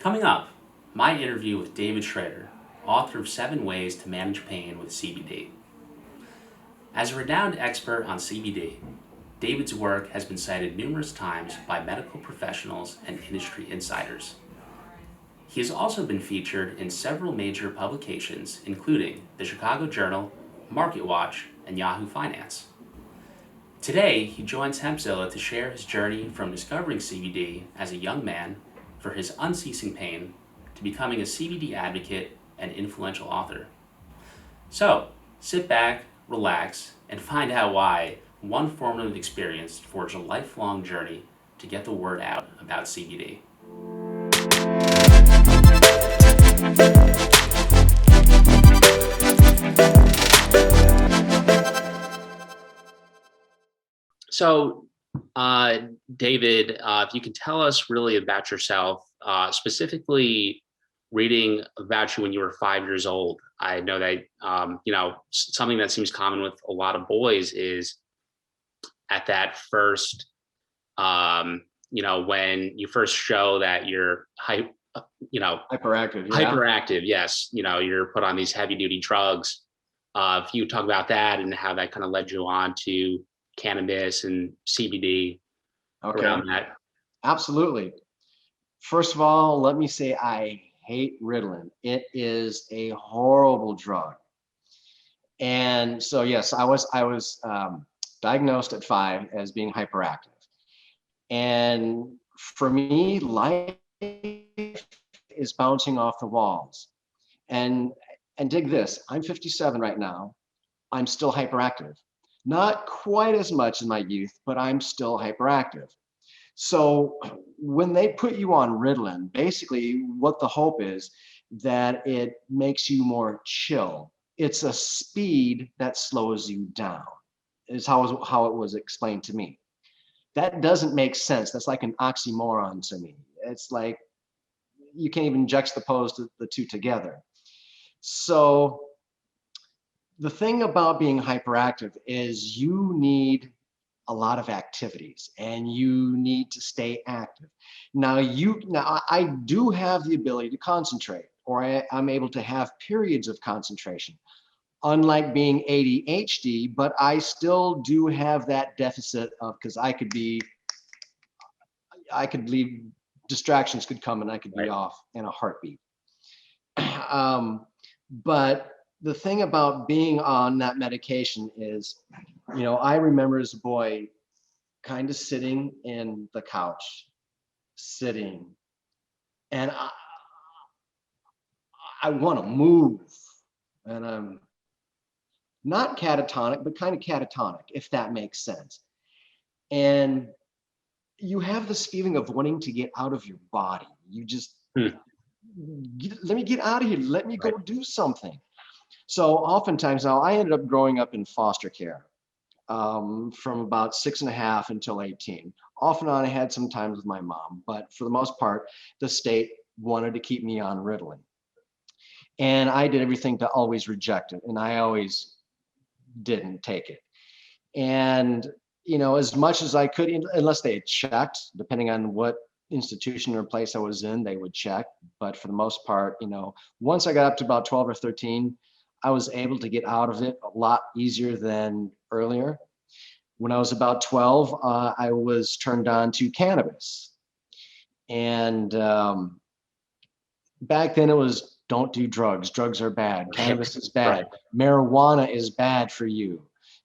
Coming up, my interview with David Schroeder, author of 7 Ways to Manage Pain with CBD. As a renowned expert on CBD, David's work has been cited numerous times by medical professionals and industry insiders. He has also been featured in several major publications, including the Chicago Journal, MarketWatch, and Yahoo Finance. Today, he joins Hempzilla to share his journey from discovering CBD as a young man for his unceasing pain to becoming a CBD advocate and influential author. So, sit back, relax, and find out why one formative experience forged a lifelong journey to get the word out about CBD. So, David, if you can tell us really about yourself, specifically reading about you when you were 5 years old. I know that, something that seems common with a lot of boys is at that first, when you first show that you're Hyperactive, yeah. hyperactive, yes, you're put on these heavy duty drugs. If you talk about that and how that kind of led you on to cannabis and CBD Okay, around that. absolutely. First of all, let me say I hate Ritalin. It is a horrible drug. And so, yes, I was diagnosed at 5 as being hyperactive. And for me, life is bouncing off the walls. And and dig this, I'm 57 right now. I'm still hyperactive. Not quite as much in my youth, but I'm still hyperactive. So when they put you on Ritalin, basically what the hope is that it makes you more chill. It's a speed that slows you down, is how it was explained to me. That doesn't make sense. That's like an oxymoron to me. It's like you can't even juxtapose the two together. So the thing about being hyperactive is you need a lot of activities and you need to stay active. Now I do have the ability to concentrate, or I'm able to have periods of concentration, unlike being ADHD, but I still do have that deficit of, because I could leave, distractions could come and I could be Right. off in a heartbeat. But the thing about being on that medication is, I remember as a boy kind of sitting in the couch, sitting, and I want to move. And I'm not catatonic, but kind of catatonic, if that makes sense. And you have this feeling of wanting to get out of your body. You just, Hmm. let me get out of here. Let me go Right. do something. So oftentimes now I ended up growing up in foster care from about 6.5 until 18. Off and on, I had some times with my mom, but for the most part, the state wanted to keep me on Ritalin. And I did everything to always reject it, and I always didn't take it. And, as much as I could, unless they had checked, depending on what institution or place I was in, they would check. But for the most part, once I got up to about 12 or 13, I was able to get out of it a lot easier than earlier. When I was about 12, I was turned on to cannabis. And back then it was, don't do drugs. Drugs are bad. Cannabis is bad. Right. Marijuana is bad for you.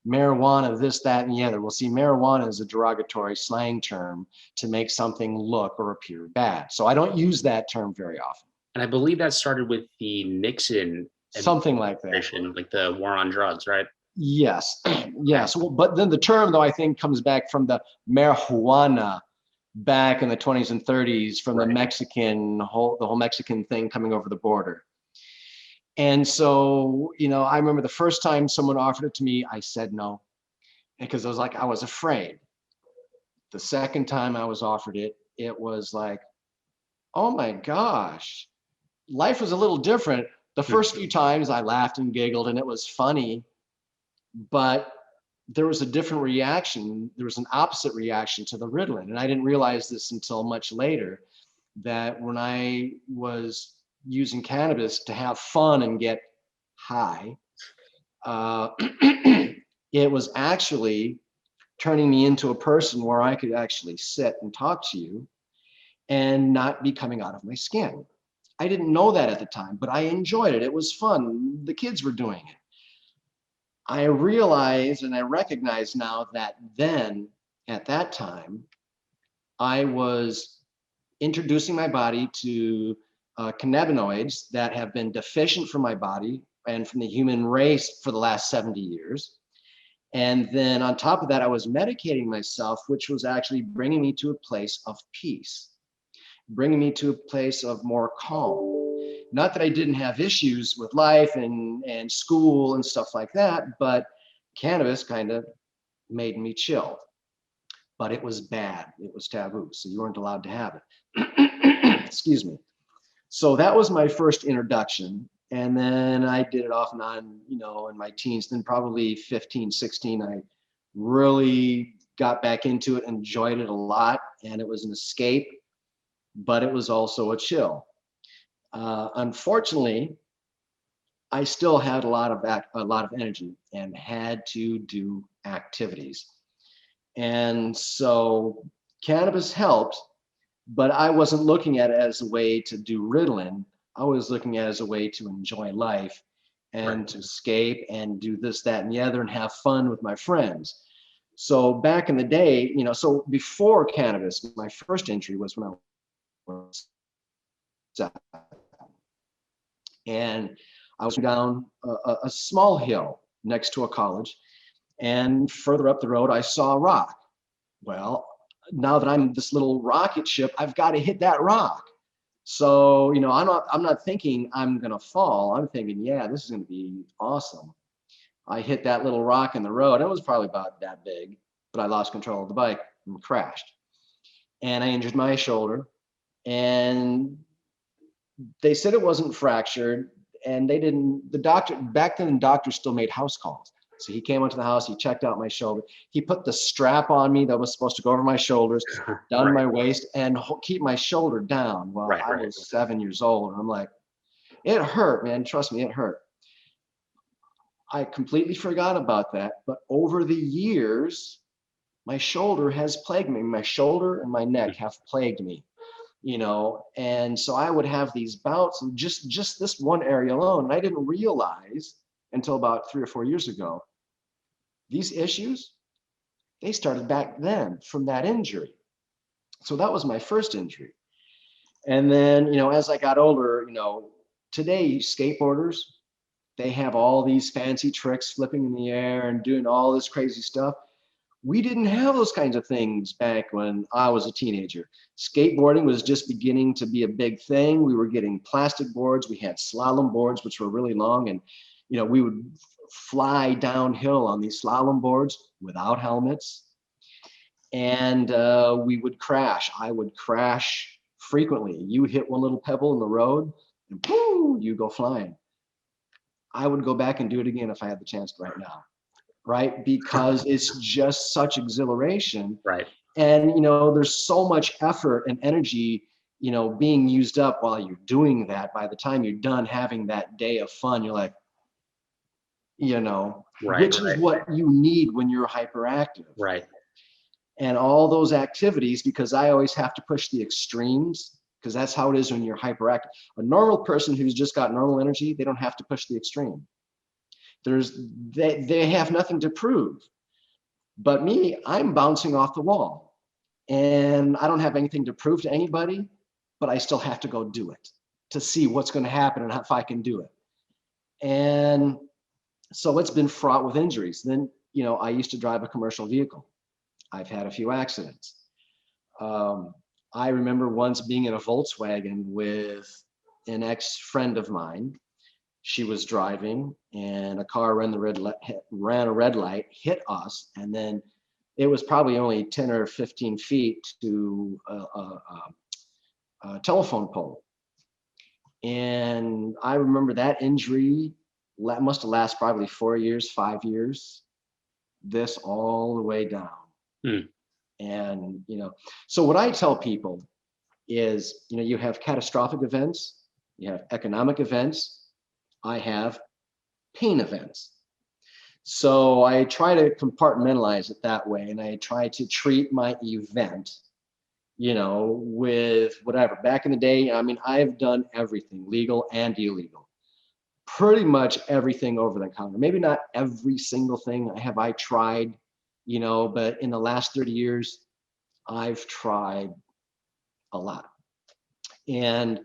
Marijuana, this, that, and the other. Well, see, marijuana is a derogatory slang term to make something look or appear bad. So I don't use that term very often. And I believe that started with the Nixon Something like that. administration, like the war on drugs, right? Yes, Okay. yes. Well, but then the term, though, I think comes back from the marijuana back in the 20s and 30s from Right. the whole Mexican thing coming over the border. And so, I remember the first time someone offered it to me, I said no, because I was afraid. The second time I was offered it, it was like, oh my gosh, life was a little different. The Hmm. first few times I laughed and giggled and it was funny, but there was a different reaction. There was an opposite reaction to the Ritalin. And I didn't realize this until much later, that when I was using cannabis to have fun and get high, uh, it was actually turning me into a person where I could actually sit and talk to you and not be coming out of my skin. I didn't know that at the time, but I enjoyed it. It was fun. The kids were doing it. I realize and I recognize now that then, at that time, I was introducing my body to cannabinoids that have been deficient from my body and from the human race for the last 70 years. And then on top of that, I was medicating myself, which was actually bringing me to a place of peace, bringing me to a place of more calm. Not that I didn't have issues with life and school and stuff like that, but cannabis kind of made me chill. But it was bad. It was taboo. So you weren't allowed to have it. Excuse me. So that was my first introduction. And then I did it off and on, in my teens. Then probably 15, 16, I really got back into it, enjoyed it a lot. And it was an escape, but it was also a chill. Unfortunately, I still had a lot of energy and had to do activities. And so cannabis helped, but I wasn't looking at it as a way to do Ritalin. I was looking at it as a way to enjoy life and to escape and do this, that, and the other and have fun with my friends. So back in the day, so before cannabis, my first injury was when I was and I was down a small hill next to a college, and further up the road, I saw a rock. Well, now that I'm this little rocket ship, I've got to hit that rock. So, I'm not thinking I'm going to fall. I'm thinking, yeah, this is going to be awesome. I hit that little rock in the road. It was probably about that big, but I lost control of the bike and crashed. And I injured my shoulder. And they said it wasn't fractured. And the doctor, back then, doctors still made house calls. So he came onto the house, he checked out my shoulder. He put the strap on me that was supposed to go over my shoulders, down to my waist, and keep my shoulder down. Well, I was 7 years old, and I'm like, it hurt, man. Trust me, it hurt. I completely forgot about that. But over the years, my shoulder has plagued me. My shoulder and my neck have plagued me, and so I would have these bouts of just this one area alone. And I didn't realize until about 3 or 4 years ago, these issues, they started back then from that injury. So that was my first injury. And then, as I got older, today skateboarders, they have all these fancy tricks flipping in the air and doing all this crazy stuff. We didn't have those kinds of things back when I was a teenager. Skateboarding was just beginning to be a big thing. We were getting plastic boards. We had slalom boards, which were really long. And, we would fly downhill on these slalom boards without helmets. And we would crash. I would crash frequently. You hit one little pebble in the road and boom, you go flying. I would go back and do it again if I had the chance right now. Right? Because it's just such exhilaration. Right. And, there's so much effort and energy, being used up while you're doing that. By the time you're done having that day of fun, you're like, which is what you need when you're hyperactive. Right. And all those activities, because I always have to push the extremes, because that's how it is when you're hyperactive. A normal person who's just got normal energy, they don't have to push the extreme. They have nothing to prove. But me, I'm bouncing off the wall. And I don't have anything to prove to anybody, but I still have to go do it to see what's going to happen and if I can do it. And so it's been fraught with injuries. Then, I used to drive a commercial vehicle. I've had a few accidents. I remember once being in a Volkswagen with an ex-friend of mine. She was driving and a car ran a red light, hit us, and then it was probably only 10 or 15 feet to a telephone pole. And I remember that injury must have lasted probably 4 years, 5 years, this all the way down. And, so what I tell people is, you have catastrophic events, you have economic events, I have pain events. So I try to compartmentalize it that way, and I try to treat my event, with whatever. Back in the day, I mean, I've done everything, legal and illegal, pretty much everything over the counter. Maybe not every single thing have I tried, but in the last 30 years, I've tried a lot. And,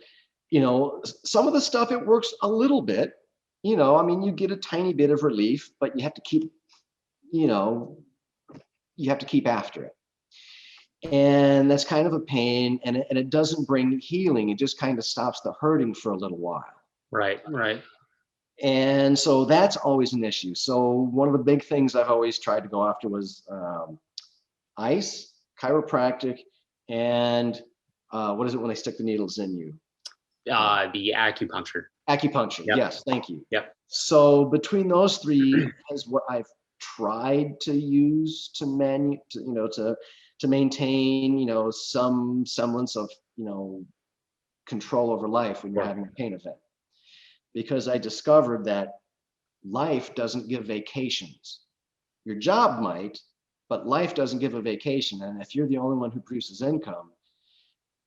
some of the stuff, it works a little bit, I mean, you get a tiny bit of relief, but you have to keep, you know, you have to keep after it. And that's kind of a pain, and it doesn't bring healing. It just kind of stops the hurting for a little while. Right, right. And so that's always an issue. So one of the big things I've always tried to go after was ice, chiropractic, and what is it when they stick the needles in you? The acupuncture. Acupuncture. Yep. Yes, thank you. Yep. So between those three is what I've tried to use to maintain, some semblance of, control over life when you're having a pain event. Because I discovered that life doesn't give vacations. Your job might, but life doesn't give a vacation. And if you're the only one who produces income,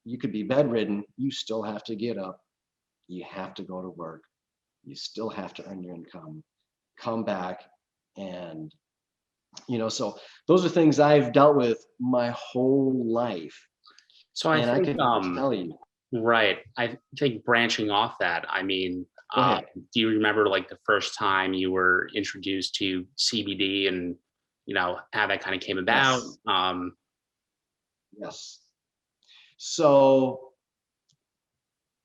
you could be bedridden. You still have to get up. You have to go to work. You still have to earn your income, come back. And, so those are things I've dealt with my whole life. So And I can tell you. right. I think branching off that, I mean, Go ahead. do you remember like the first time you were introduced to CBD and, how that kind of came about? Yes. Yes. So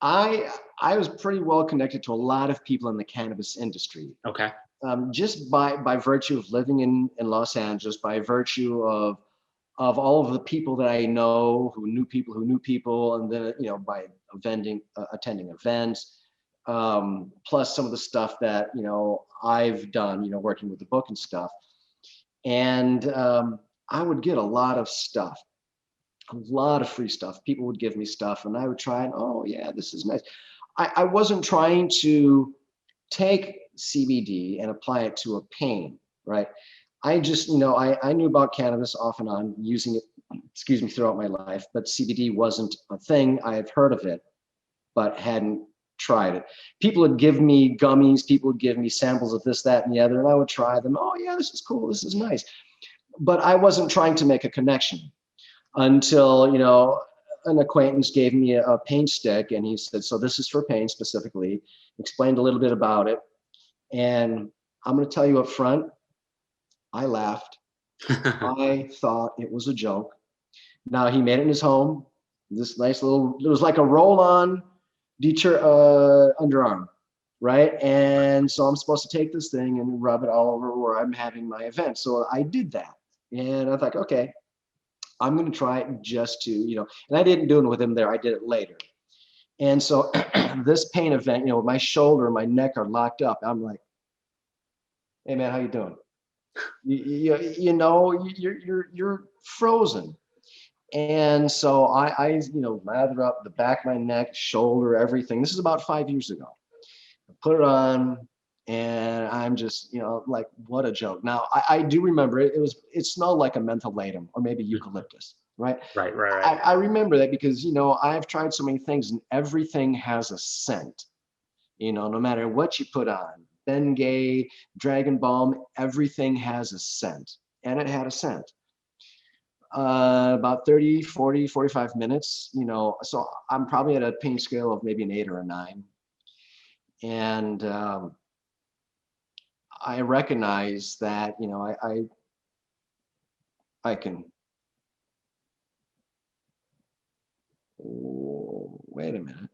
I was pretty well connected to a lot of people in the cannabis industry. Okay. Just by virtue of living in Los Angeles, by virtue of all of the people that I know who knew people, and then by attending events, plus some of the stuff that I've done, working with the book and stuff, and I would get a lot of stuff, a lot of free stuff. People would give me stuff, and I would try and, oh yeah, this is nice. I wasn't trying to take CBD and apply it to a pain, right? I just, I knew about cannabis off and on, using it, throughout my life, but CBD wasn't a thing. I had heard of it, but hadn't tried it. People would give me gummies, people would give me samples of this, that, and the other, and I would try them. Oh yeah, this is cool, this is nice. But I wasn't trying to make a connection until, an acquaintance gave me a pain stick, and he said, so this is for pain specifically, explained a little bit about it. And I'm going to tell you up front, I laughed. I thought it was a joke. Now, he made it in his home, this nice little, it was like a roll-on underarm, right? And so I'm supposed to take this thing and rub it all over where I'm having my event. So I did that. And I thought, okay, I'm going to try it just to, and I didn't do it with him there. I did it later. And so this pain event, my shoulder and my neck are locked up. I'm like, hey man, how you doing? You're frozen. And so I lather up the back of my neck, shoulder, everything. This is about 5 years ago. I put it on, and I'm just, like, what a joke. Now I do remember it smelled like a mentholatum or maybe eucalyptus, right? Right. I remember that because, I've tried so many things, and everything has a scent, no matter what you put on, Bengay, Dragon Balm, everything has a scent, and it had a scent. About 30, 40, 45 minutes, so I'm probably at a pain scale of maybe an 8 or a 9. And I recognize that, I can, wait a minute.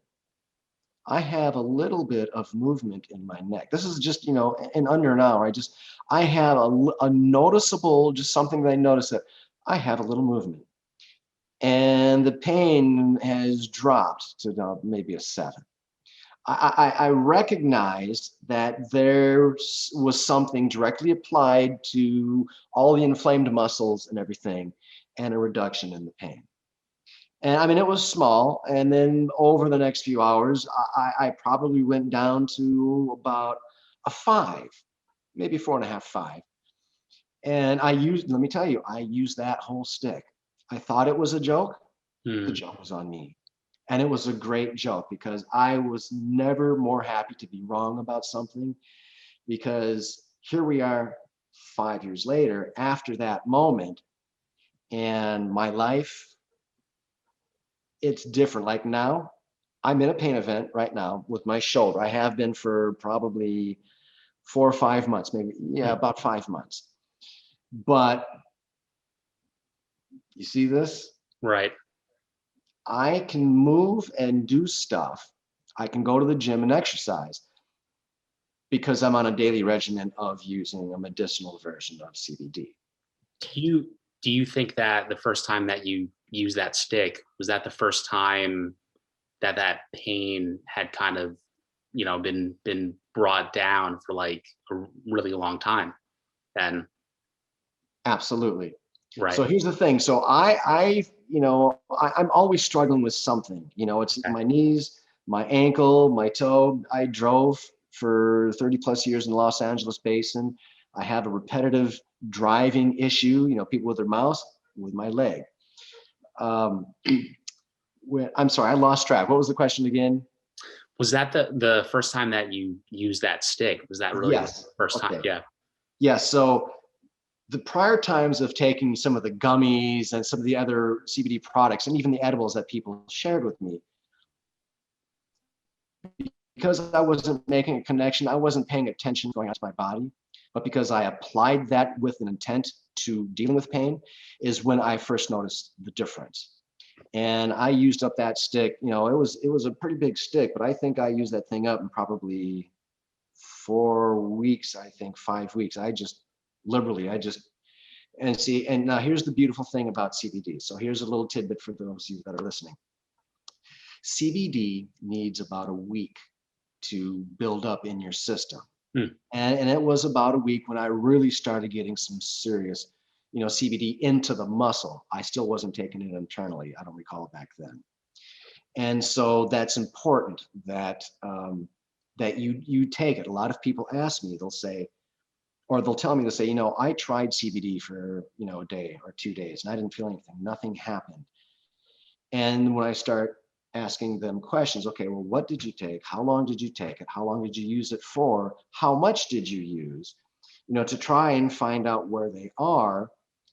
I have a little bit of movement in my neck. This is just, in under an hour. I have a noticeable, just something that I noticed, that I have a little movement. And the pain has dropped to maybe a 7. I recognized that there was something directly applied to all the inflamed muscles and everything, and a reduction in the pain. And I mean, it was small. And then over the next few hours, I probably went down to about a 5, maybe 4.5, 5. And let me tell you, I used that whole stick. I thought it was a joke. The Hmm. joke was on me. And it was a great joke because I was never more happy to be wrong about something, because here we are 5 years later after that moment, and my life, it's different. Like now, I'm in a pain event right now with my shoulder. I have been for probably 4 or 5 months, maybe, yeah, Hmm. about 5 months. But you see this? Right. I can move and do stuff. I can go to the gym and exercise because I'm on a daily regimen of using a medicinal version of CBD. Do you think that the first time that you used that stick, was that the first time that that pain had kind of, been brought down for like a really long time then? Absolutely. Right. So here's the thing. So I'm always struggling with something. It's Okay. my knees, my ankle, my toe. I drove for 30 plus years in the Los Angeles basin. I have a repetitive driving issue. People with their mouths, with my leg. Um, I'm sorry, I lost track. What was the question again? Was that the first time that you used that stick? Was that really the Yes. first time? Okay. Yeah. Yeah. So the prior times of taking some of the gummies and some of the other CBD products and even the edibles that people shared with me, because I wasn't making a connection, I wasn't paying attention going on to my body, but because I applied that with an intent to dealing with pain, is when I first noticed the difference. And I used up that stick. It was a pretty big stick, but I think I used that thing up in probably 4 weeks. I think 5 weeks. I just and see. And now here's the beautiful thing about CBD. So here's a little tidbit for those of you that are listening. CBD needs about a week to build up in your system. Hmm. And it was about a week when I really started getting some serious, CBD into the muscle. I still wasn't taking it internally. I don't recall it back then. And so that's important that you take it. A lot of people ask me, they'll say, or they'll tell me, they'll say, I tried CBD for, a day or 2 days and I didn't feel anything. Nothing happened. And when I start asking them questions, okay, well, what did you take? How long did you take it? How long did you use it for? How much did you use? To try and find out where they are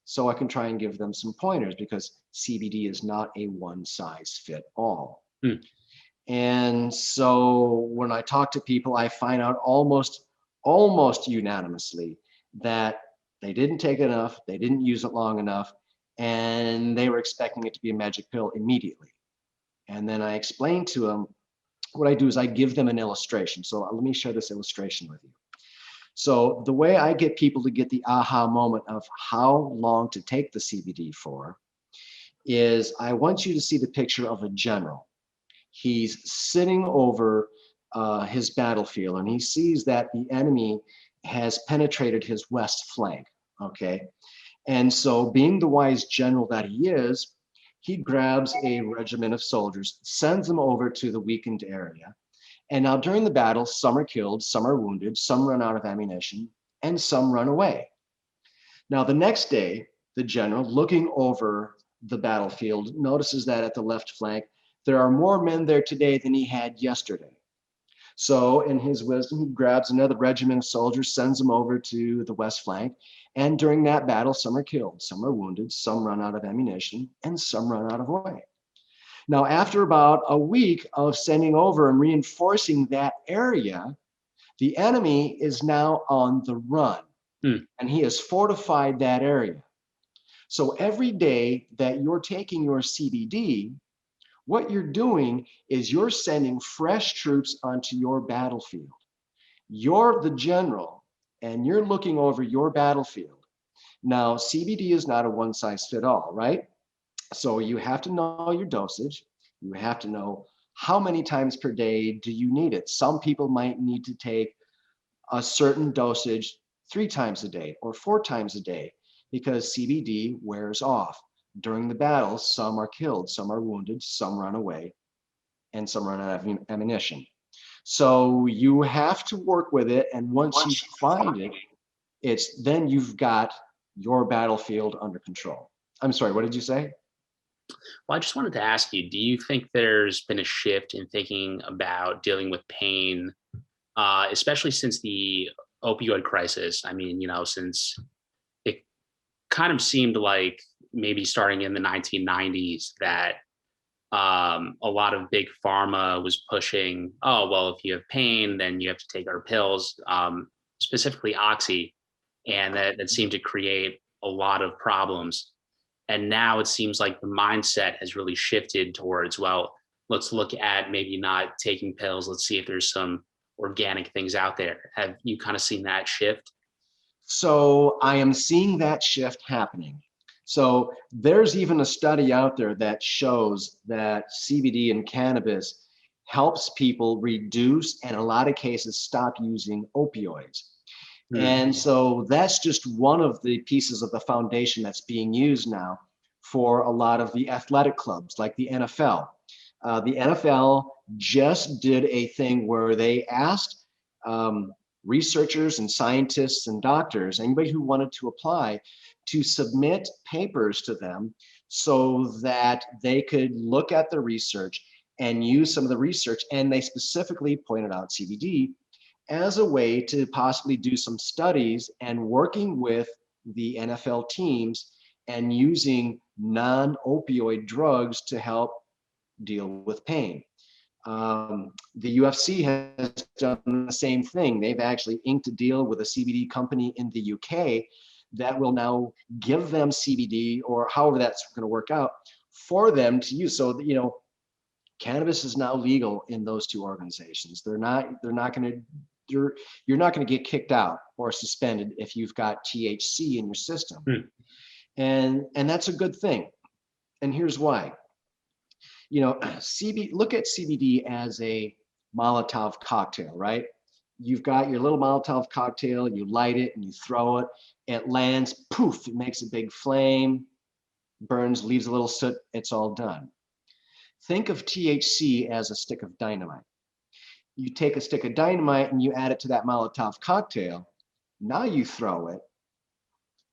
so I can try and give them some pointers, because CBD is not a one size fit all. Hmm. And so when I talk to people, I find out almost unanimously that they didn't take enough, they didn't use it long enough, and they were expecting it to be a magic pill immediately. And then I explain to them, what I do is I give them an illustration. So let me share this illustration with you. So the way I get people to get the aha moment of how long to take the CBD for is, I want you to see the picture of a general. He's sitting over his battlefield and he sees that the enemy has penetrated his west flank. Okay. And so, being the wise general that he is, he grabs a regiment of soldiers, sends them over to the weakened area. And now, during the battle, some are killed, some are wounded, some run out of ammunition, and some run away. Now, the next day, the general, looking over the battlefield, notices that at the left flank, there are more men there today than he had yesterday. So, in his wisdom, he grabs another regiment of soldiers, sends them over to the west flank. And during that battle, some are killed, some are wounded, some run out of ammunition, and some run out of way. Now, after about a week of sending over and reinforcing that area, the enemy is now on the run Hmm. and he has fortified that area. So, every day that you're taking your CBD, what you're doing is you're sending fresh troops onto your battlefield. You're the general and you're looking over your battlefield. Now, CBD is not a one size fit all, right? So you have to know your dosage. You have to know how many times per day do you need it. Some people might need to take a certain dosage 3 times a day or 4 times a day because CBD wears off. during the battle, some are killed, some are wounded, some run away, and some run out of ammunition. So you have to work with it. And once you find it, it's then you've got your battlefield under control. I'm sorry, what did you say? Well, I just wanted to ask you, do you think there's been a shift in thinking about dealing with pain, especially since the opioid crisis? I mean, since it kind of seemed like maybe starting in the 1990s that a lot of big pharma was pushing, oh, well, if you have pain, then you have to take our pills, specifically Oxy. And that seemed to create a lot of problems. And now it seems like the mindset has really shifted towards, well, let's look at maybe not taking pills. Let's see if there's some organic things out there. Have you kind of seen that shift? So I am seeing that shift happening. So there's even a study out there that shows that CBD and cannabis helps people reduce and in a lot of cases stop using opioids. Hmm. And so that's just one of the pieces of the foundation that's being used now for a lot of the athletic clubs like the NFL. The NFL just did a thing where they asked um, researchers and scientists and doctors, anybody who wanted to apply, to submit papers to them so that they could look at the research and use some of the research. And they specifically pointed out CBD as a way to possibly do some studies and working with the NFL teams and using non-opioid drugs to help deal with pain. The UFC has done the same thing. They've actually inked a deal with a CBD company in the UK that will now give them CBD or however that's going to work out for them to use. So, cannabis is now legal in those two organizations. They're not going to, you're not going to get kicked out or suspended if you've got THC in your system. Hmm. And that's a good thing. And here's why. Look at CBD as a Molotov cocktail, right? You've got your little Molotov cocktail, you light it and you throw it, it lands, poof, it makes a big flame, burns, leaves a little soot, it's all done. Think of THC as a stick of dynamite. You take a stick of dynamite and you add it to that Molotov cocktail. Now you throw it.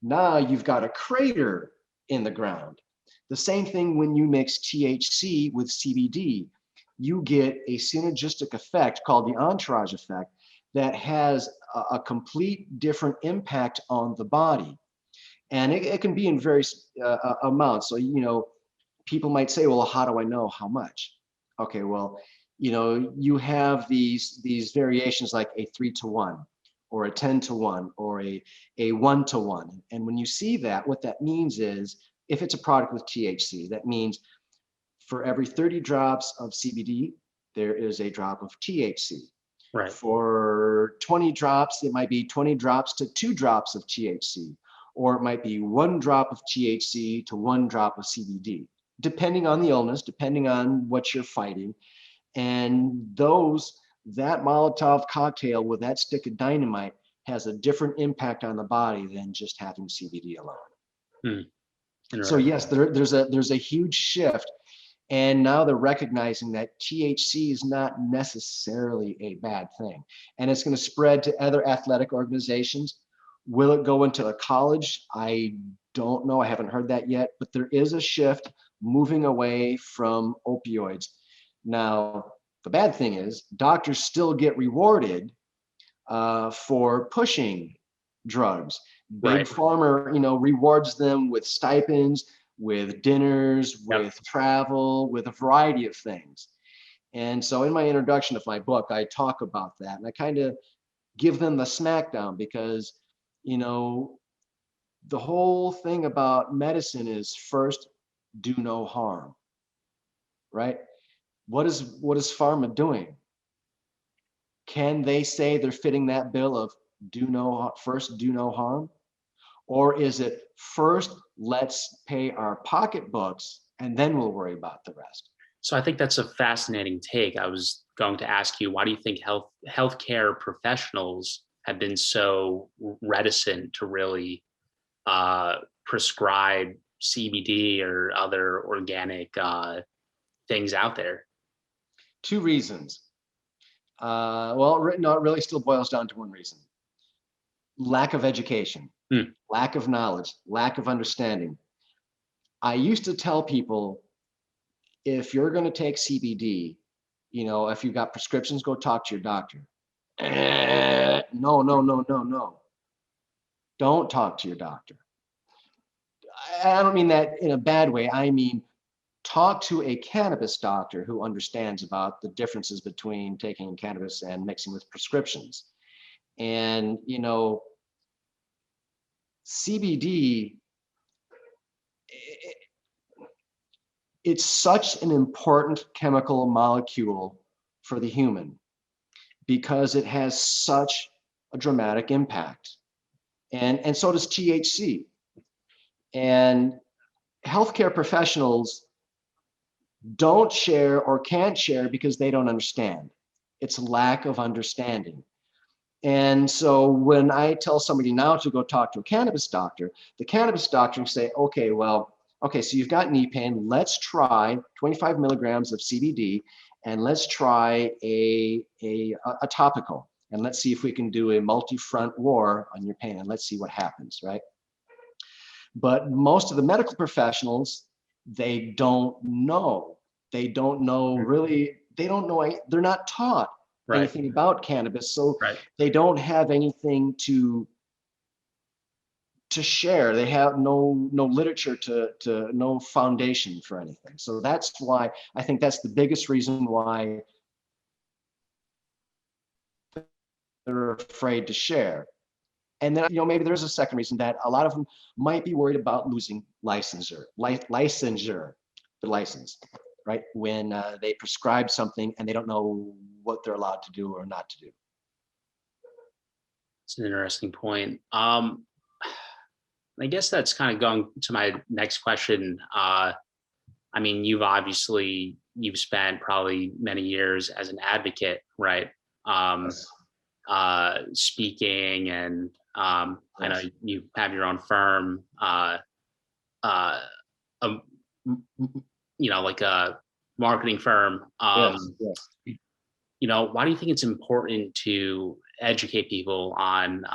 Now you've got a crater in the ground. The same thing when you mix THC with CBD. You get a synergistic effect called the entourage effect that has a complete different impact on the body. And it can be in various amounts. So, people might say, well, how do I know how much? Okay, well, you have these variations like a 3-to-1 or a 10-to-1 or a 1-to-1. And when you see that, what that means is if it's a product with THC, that means for every 30 drops of CBD, there is a drop of THC. Right. For 20 drops, it might be 20 drops to 2 drops of THC, or it might be 1 drop of THC to 1 drop of CBD, depending on the illness, depending on what you're fighting. And that Molotov cocktail with that stick of dynamite has a different impact on the body than just having CBD alone. Hmm. So Interesting. yes, there's a huge shift. And now they're recognizing that THC is not necessarily a bad thing. And it's going to spread to other athletic organizations. Will it go into a college? I don't know. I haven't heard that yet. But there is a shift moving away from opioids. Now, the bad thing is doctors still get rewarded for pushing drugs. Big Right. Pharma, rewards them with stipends, with dinners, Yep. with travel, with a variety of things. And so in my introduction of my book, I talk about that and I kind of give them the smackdown because, the whole thing about medicine is first, do no harm, right? What is pharma doing? Can they say they're fitting that bill of first do no harm? Or is it first, let's pay our pocketbooks and then we'll worry about the rest? So I think that's a fascinating take. I was going to ask you, why do you think healthcare professionals have been so reticent to really prescribe CBD or other organic things out there? Two reasons. No, it really still boils down to one reason: lack of education, Hmm. lack of knowledge, lack of understanding. I used to tell people, if you're going to take CBD, if you've got prescriptions, go talk to your doctor. No, no, no, no, no. Don't talk to your doctor. I don't mean that in a bad way. I mean, talk to a cannabis doctor who understands about the differences between taking cannabis and mixing with prescriptions. And, CBD, it's such an important chemical molecule for the human because it has such a dramatic impact. And so does THC. And healthcare professionals don't share or can't share because they don't understand. It's lack of understanding. And so when I tell somebody now to go talk to a cannabis doctor, the cannabis doctor will say, okay, so you've got knee pain. Let's try 25 milligrams of CBD, and let's try a topical, and let's see if we can do a multi-front war on your pain, and let's see what happens, right? But most of the medical professionals, they don't know. They don't know really, they don't know, they're not taught anything about cannabis. So they don't have anything to share. They have no literature to no foundation for anything. So that's why I think that's the biggest reason why they're afraid to share. And then, maybe there's a second reason, that a lot of them might be worried about losing licensure, the license, right? When they prescribe something and they don't know what they're allowed to do or not to do. It's an interesting point. I guess that's kind of going to my next question. I mean, you've spent probably many years as an advocate, right? Yes. Speaking, and I know Yes. you have your own firm, uh, um, like a marketing firm. Yes. Yes. Why do you think it's important to educate people on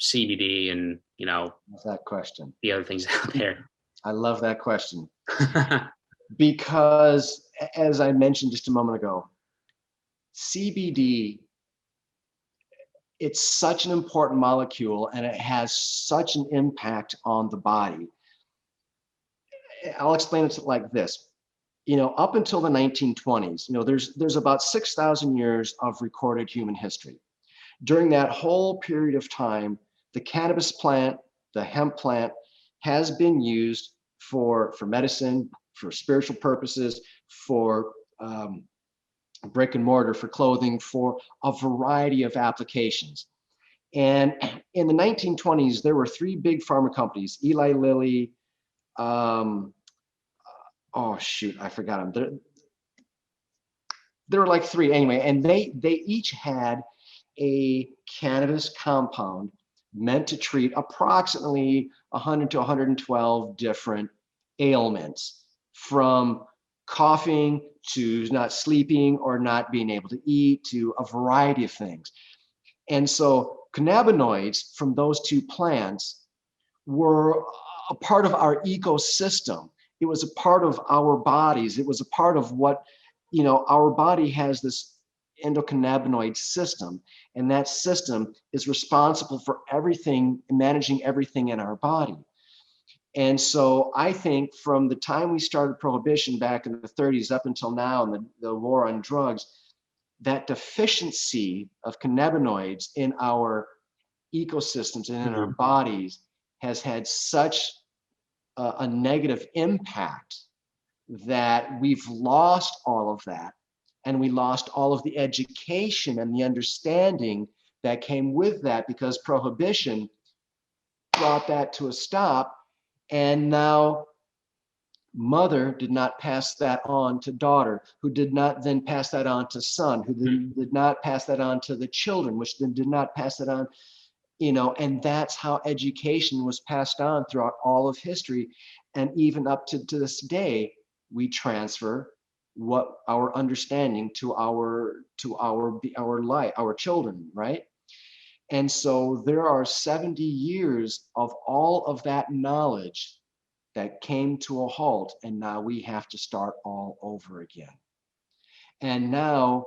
CBD and, That's that question. the other things out there? I love that question because, as I mentioned just a moment ago, CBD, it's such an important molecule and it has such an impact on the body. I'll explain it like this. Up until the 1920s, there's about 6,000 years of recorded human history. During that whole period of time, the cannabis plant, the hemp plant, has been used for medicine, for spiritual purposes, for brick and mortar, for clothing, for a variety of applications. And in the 1920s, there were three big pharma companies: Eli Lilly. Oh shoot, I forgot them. There were like three anyway, and they each had a cannabis compound meant to treat approximately 100 to 112 different ailments, from coughing to not sleeping or not being able to eat to a variety of things. And so cannabinoids from those two plants were a part of our ecosystem. It was a part of our bodies. It was a part of what, our body has this endocannabinoid system, and that system is responsible for everything, managing everything in our body. And so I think from the time we started prohibition back in the 30s up until now, and the war on drugs, that deficiency of cannabinoids in our ecosystems and in our bodies has had such a negative impact that we've lost all of that, and we lost all of the education and the understanding that came with that, because prohibition brought that to a stop. And now mother did not pass that on to daughter, who did not then pass that on to son, who did not pass that on to the children, which then did not pass it on, and that's how education was passed on throughout all of history. And even up to this day, we transfer what our understanding to our children, right? And so there are 70 years of all of that knowledge that came to a halt, and now we have to start all over again. And now,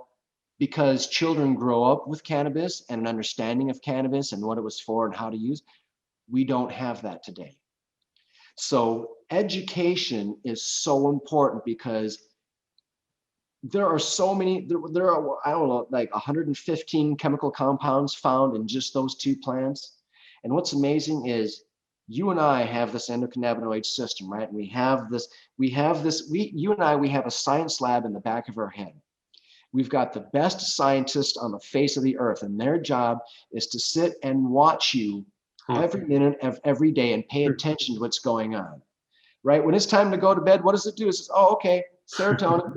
because children grow up with cannabis and an understanding of cannabis and what it was for and how to use, we don't have that today. So education is so important because there are so many, there are, I don't know, like 115 chemical compounds found in just those two plants. And what's amazing is you and I have this endocannabinoid system, right? And we have this, you and I, we have a science lab in the back of our head. We've got the best scientists on the face of the earth, and their job is to sit and watch you every minute of every day and pay attention to what's going on, right? When it's time to go to bed, what does it do? It says, oh, okay, serotonin.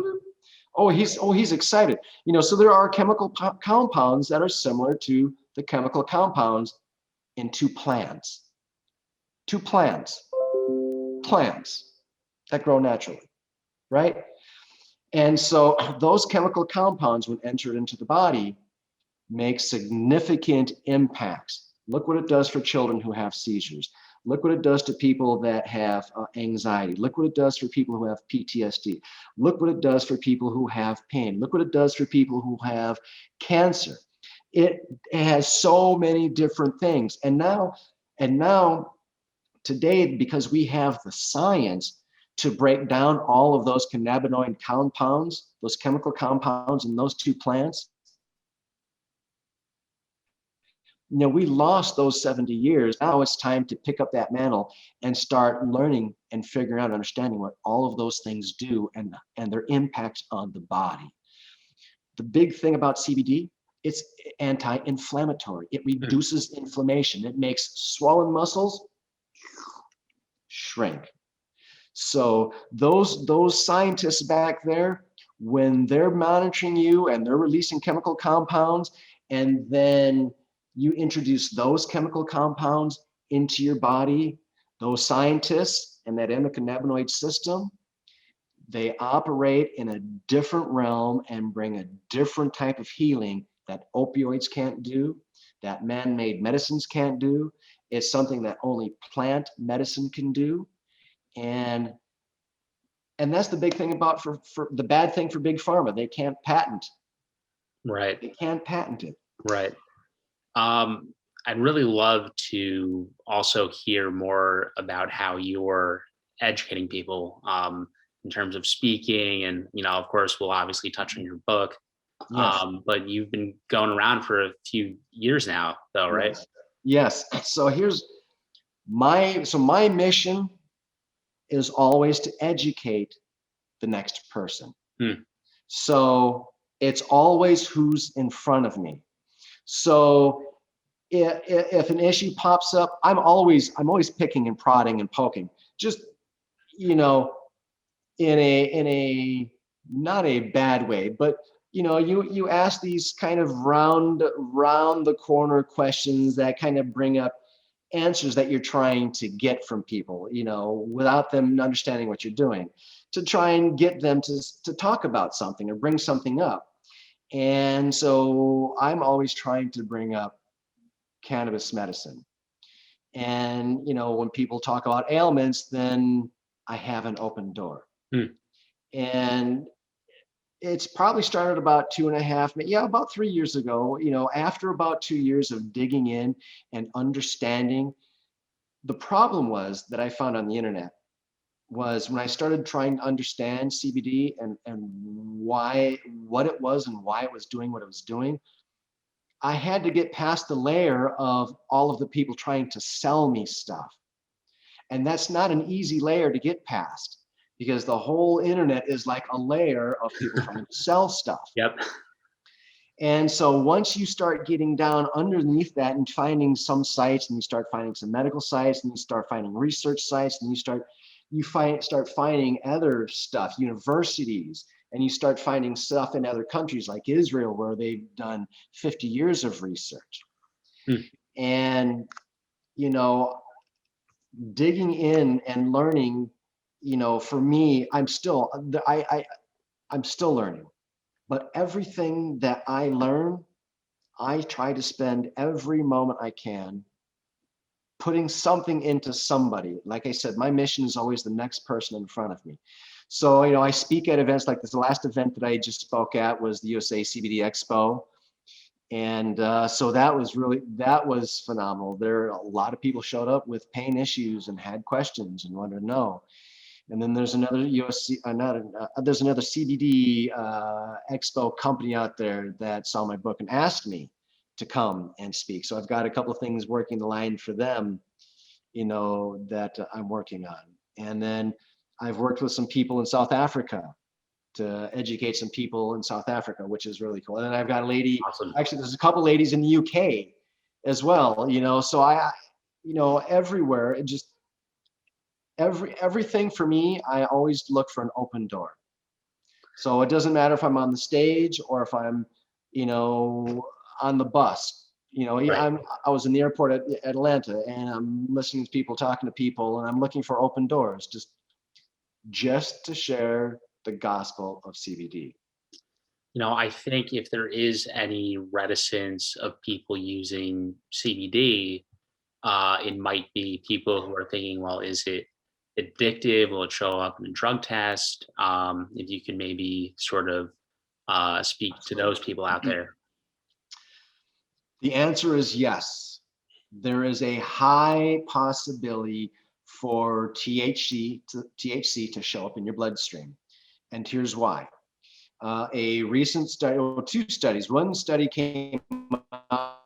he's excited. So there are chemical compounds that are similar to the chemical compounds in two plants that grow naturally, right? And so those chemical compounds, when entered into the body, make significant impacts. Look what it does for children who have seizures. Look what it does to people that have anxiety. Look what it does for people who have PTSD. Look what it does for people who have pain. Look what it does for people who have cancer. It has so many different things. And now today, because we have the science to break down all of those cannabinoid compounds, those chemical compounds in those two plants, we lost those 70 years. Now it's time to pick up that mantle and start learning and figuring out, understanding what all of those things do and their impact on the body. The big thing about CBD, it's anti-inflammatory. It reduces inflammation. It makes swollen muscles shrink. So those scientists back there, when they're monitoring you and they're releasing chemical compounds, and then you introduce those chemical compounds into your body, those scientists and that endocannabinoid system, they operate in a different realm and bring a different type of healing that opioids can't do, that man-made medicines can't do. It's something that only plant medicine can do. And that's the big thing about for the bad thing for big pharma. They can't patent. Right. They can't patent it. Right. I'd really love to also hear more about how you're educating people in terms of speaking, and of course, we'll obviously touch on your book. Yes. But you've been going around for a few years now, though, right? Yes. So my mission is always to educate the next person. So it's always who's in front of me. So if an issue pops up, I'm always picking and prodding and poking, just in a not a bad way, but you ask these kind of round the corner questions that kind of bring up answers that you're trying to get from people, without them understanding what you're doing, to try and get them to talk about something or bring something up. And so I'm always trying to bring up cannabis medicine. And, when people talk about ailments, then I have an open door. And it's probably started about 2.5, about 3 years ago, after about 2 years of digging in and understanding. The problem was that I found on the internet was when I started trying to understand CBD and what it was and why it was doing what it was doing, I had to get past the layer of all of the people trying to sell me stuff. And that's not an easy layer to get past, because the whole internet is like a layer of people trying to sell stuff. Yep. And so once you start getting down underneath that and finding some sites, and you start finding some medical sites, and you start finding research sites, and you start finding other stuff, universities, and you start finding stuff in other countries like Israel, where they've done 50 years of research. And, digging in and learning for me, I'm still I'm still learning. But everything that I learn, I try to spend every moment I can putting something into somebody. Like I said, my mission is always the next person in front of me. So, I speak at events like this. The last event that I just spoke at was the USA CBD Expo. And so that was phenomenal. A lot of people showed up with pain issues and had questions and wanted to know. And then there's another there's another CBD expo company out there that saw my book and asked me to come and speak. So I've got a couple of things working the line for them, that I'm working on. And then I've worked with some people in South Africa to educate some people in South Africa, which is really cool. And then I've got a lady, Awesome. actually, there's a couple ladies in the UK as well, so everywhere, it just, everything for me, I always look for an open door. So it doesn't matter if I'm on the stage or if I'm, on the bus. Right. I was in the airport at Atlanta, and I'm listening to people, talking to people, and I'm looking for open doors, just to share the gospel of CBD. I think if there is any reticence of people using CBD, it might be people who are thinking, well, is it addictive? Will it show up in a drug test? If you can maybe sort of speak to those people out there. The answer is yes. There is a high possibility for THC to show up in your bloodstream. And here's why. A recent study, or two studies, one study came out,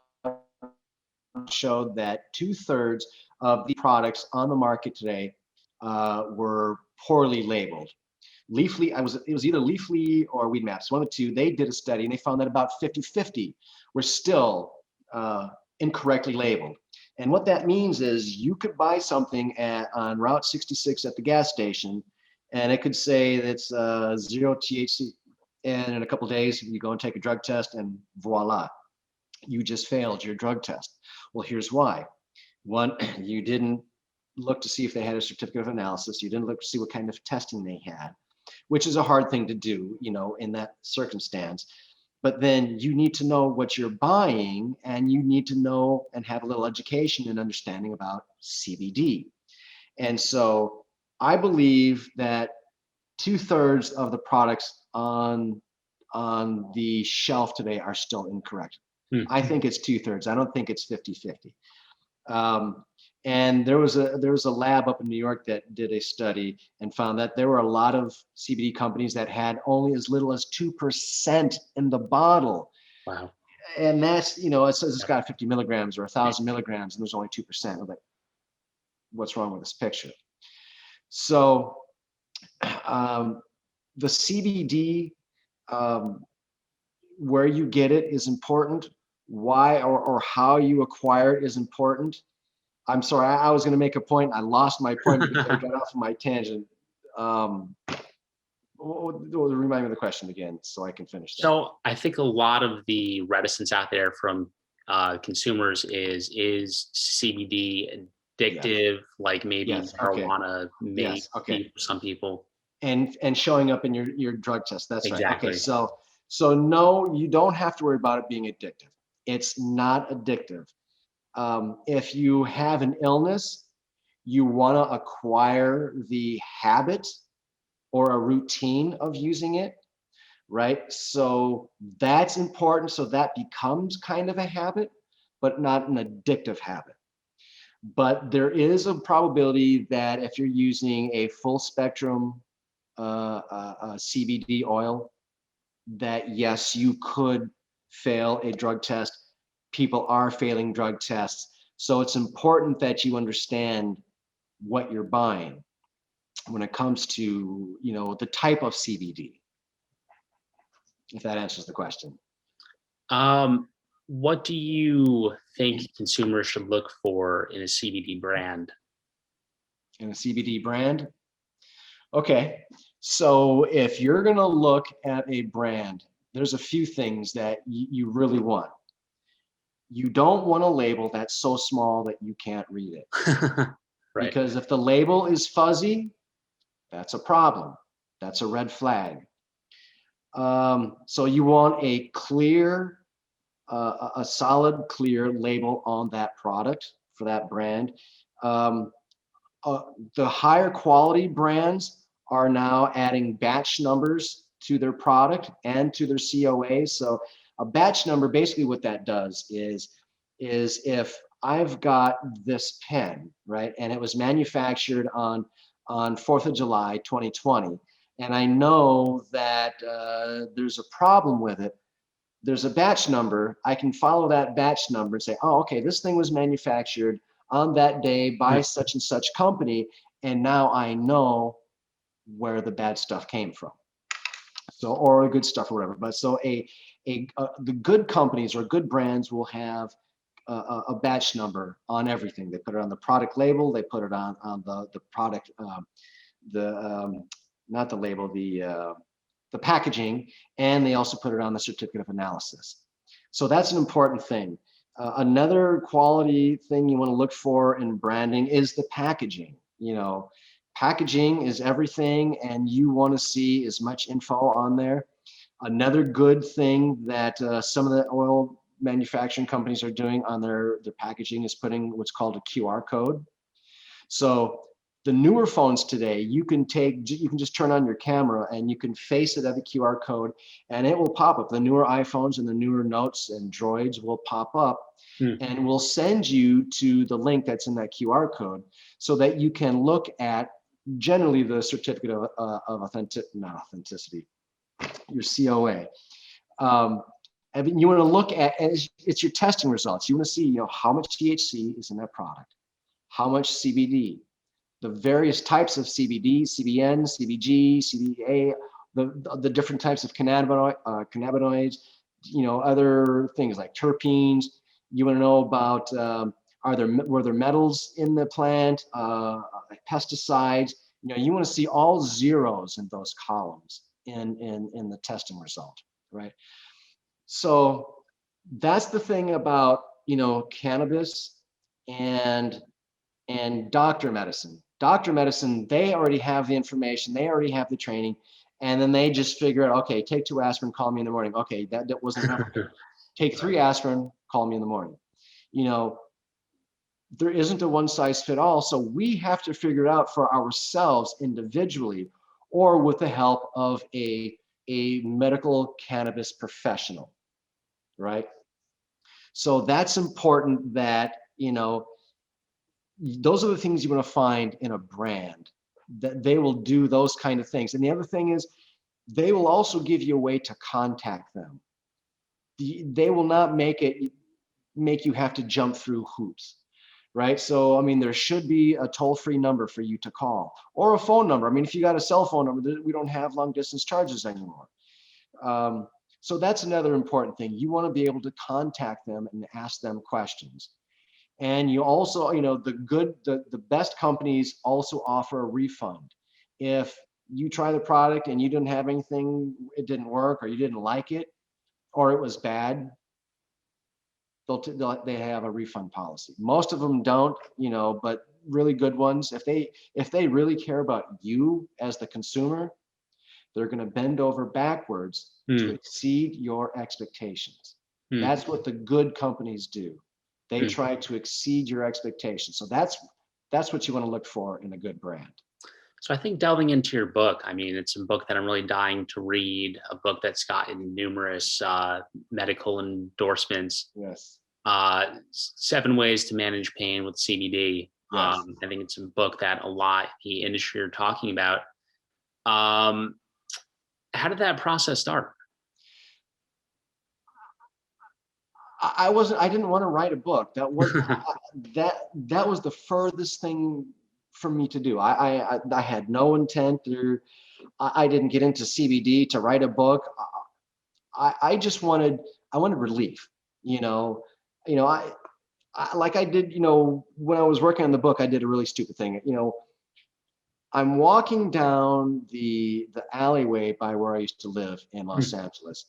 showed that 2/3 of the products on the market today were poorly labeled. Leafly, it was either Leafly or Weed Maps, one of the two. They did a study and they found that about 50-50 were still incorrectly labeled. And what that means is you could buy something on Route 66 at the gas station, and it could say it's 0 THC. And in a couple of days, you go and take a drug test, and voila, you just failed your drug test. Well, here's why. One, you didn't look to see if they had a certificate of analysis. You didn't look to see what kind of testing they had, which is a hard thing to do, in that circumstance. But then you need to know what you're buying, and you need to know and have a little education and understanding about CBD. And so I believe that 2/3 of the products on the shelf today are still incorrect. I think it's 2/3. I don't think it's 50-50. And there was a lab up in New York that did a study and found that there were a lot of CBD companies that had only as little as 2% in the bottle. Wow. And that's, it says it's got 50 milligrams or 1,000 milligrams, and there's only 2%. I'm like, what's wrong with this picture? So the CBD, where you get it is important. Why or how you acquire it is important. I'm sorry, I was going to make a point. I lost my point because I got off of my tangent. Remind me of the question again so I can finish that. So I think a lot of the reticence out there from consumers is CBD addictive, like maybe marijuana may be for some people. And showing up in your drug test. That's Exactly. right. Okay, so no, you don't have to worry about it being addictive. It's not addictive. If you have an illness, you want to acquire the habit or a routine of using it, right? So that's important. So that becomes kind of a habit, but not an addictive habit. But there is a probability that if you're using a full spectrum CBD oil, that yes, you could fail a drug test. People are failing drug tests. So it's important that you understand what you're buying when it comes to, the type of CBD, if that answers the question. What do you think consumers should look for in a CBD brand? In a CBD brand? Okay, so if you're going to look at a brand, there's a few things that you really want. You don't want a label that's so small that you can't read it. Right. Because if the label is fuzzy, That's a problem. That's a red flag. So you want a clear, a solid, clear label on that product for that brand. Um, the higher quality brands are now adding batch numbers to their product and to their COA. So a batch number, basically what that does is if I've got this pen, right, and it was manufactured on 4th of July, 2020, and I know that there's a problem with it, there's a batch number. I can follow that batch number and say, oh, okay, this thing was manufactured on that day by such and such company, and now I know where the bad stuff came from. So, or good stuff or whatever. But so the good companies or good brands will have a batch number on everything. They put it on the product label. They put it on the product, not the label, the packaging, and they also put it on the certificate of analysis. So that's an important thing. Another quality thing you want to look for in branding is the packaging. You know, packaging is everything, and you want to see as much info on there. Another good thing that some of the oil manufacturing companies are doing on their packaging is putting what's called a QR code. So the newer phones today, you can just turn on your camera and you can face it at the QR code and it will pop up. The newer iPhones and the newer Notes and Droids will pop up and will send you to the link that's in that QR code so that you can look at generally the certificate of not authenticity, your COA. I mean, you want to look at, it's your testing results. You want to see, you know, how much THC is in that product, how much CBD, the various types of CBD, CBN, CBG, CBA, the different types of cannabinoids, you know, other things like terpenes. You want to know about were there metals in the plant, like pesticides. You know, you want to see all zeros in those columns in the testing result, right? So that's the thing about, you know, cannabis and doctor medicine. Doctor medicine, they already have the information, they already have the training, and then they just figure out, okay, take 2 aspirin, call me in the morning. Okay, that wasn't enough. Take 3 aspirin, call me in the morning. You know, there isn't a one size fit all, so we have to figure it out for ourselves individually or with the help of a medical cannabis professional, right? So that's important that, you know, those are the things you want to find in a brand, that they will do those kind of things. And the other thing is they will also give you a way to contact them. They will not make you have to jump through hoops, right? So, I mean, there should be a toll-free number for you to call or a phone number. I mean, if you got a cell phone number, we don't have long distance charges anymore. So that's another important thing. You want to be able to contact them and ask them questions. And you also, you know, the best companies also offer a refund. If you try the product and you didn't have anything, it didn't work, or you didn't like it, or it was bad, they have a refund policy. Most of them don't, you know, but really good ones, if they really care about you as the consumer, they're going to bend over backwards to exceed your expectations. That's what the good companies do. They try to exceed your expectations. So that's what you want to look for in a good brand. So I think delving into your book, I mean, it's a book that I'm really dying to read, a book that's gotten numerous medical endorsements. Yes. 7 Ways to Manage Pain with CBD. Yes. I think it's a book that a lot the industry are talking about. How did that process start? I didn't want to write a book. That was that was the furthest thing for me to do. I had no intent, or I didn't get into CBD to write a book. I just wanted relief. You know, I like I did. You know, when I was working on the book, I did a really stupid thing. You know, I'm walking down the alleyway by where I used to live in Los Angeles.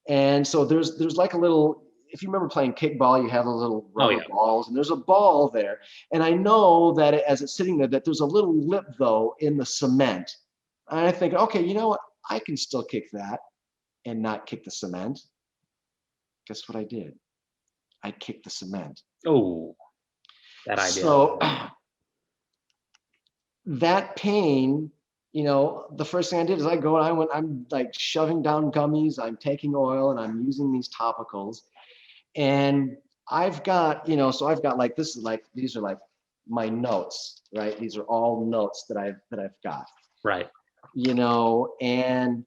And so there's like a little, if you remember playing kickball, you have those little Oh rubber yeah. balls, and there's a ball there. And I know that as it's sitting there, that there's a little lip though in the cement. And I think, okay, you know what? I can still kick that and not kick the cement. Guess what I did? I kicked the cement. Oh, that idea. So that pain, the first thing I did is I'm like shoving down gummies, I'm taking oil, and I'm using these topicals. And I've got, so I've got like, these are like my notes, right? These are all notes that I've got, Right. and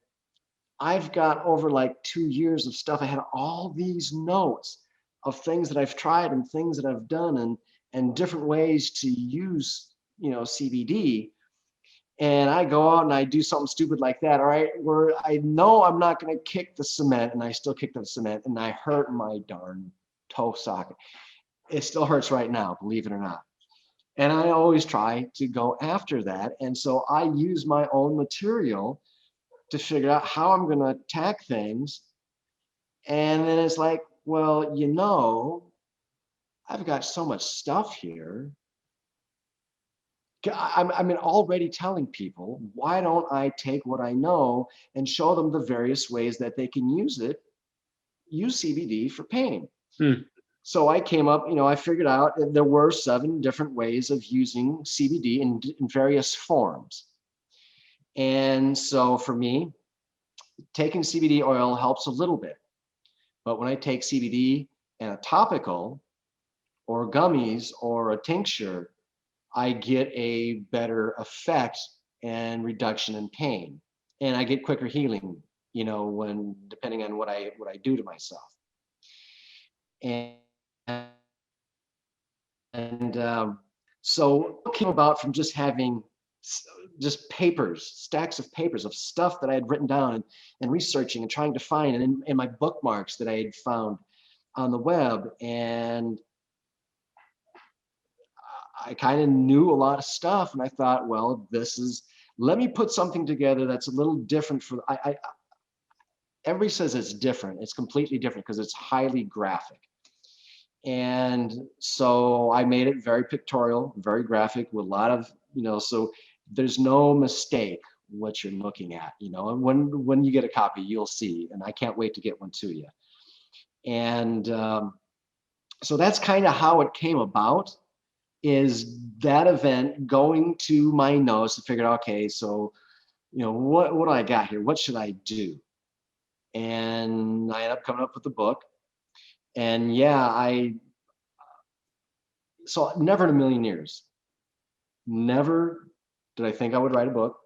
I've got over like 2 years of stuff. I had all these notes of things that I've tried and things that I've done and different ways to use, CBD. And I go out and I do something stupid like that, all right, where I know I'm not going to kick the cement, and I still kick the cement, and I hurt my darn toe socket. It still hurts right now, believe it or not. And I always try to go after that. And so I use my own material to figure out how I'm going to attack things. And then it's like, well, I've got so much stuff here. I'm already telling people, why don't I take what I know and show them the various ways that they can use CBD for pain. Hmm. So I came up, I figured out there were 7 different ways of using CBD in various forms. And so for me, taking CBD oil helps a little bit. But when I take CBD and a topical or gummies or a tincture, I get a better effect and reduction in pain. And I get quicker healing, when depending on what I do to myself. And so it came about from just having just papers, stacks of papers of stuff that I had written down and researching and trying to find, and in my bookmarks that I had found on the web. And I kind of knew a lot of stuff, and I thought, well, let me put something together that's a little different. Everybody says it's different. It's completely different because it's highly graphic. And so I made it very pictorial, very graphic, with a lot of, so there's no mistake what you're looking at, and when you get a copy, you'll see, and I can't wait to get one to you. And so that's kind of how it came about, is that event, going to my notes to figure out, okay, so, what do I got here? What should I do? And I ended up coming up with the book. And yeah, so never in a million years, never did I think I would write a book.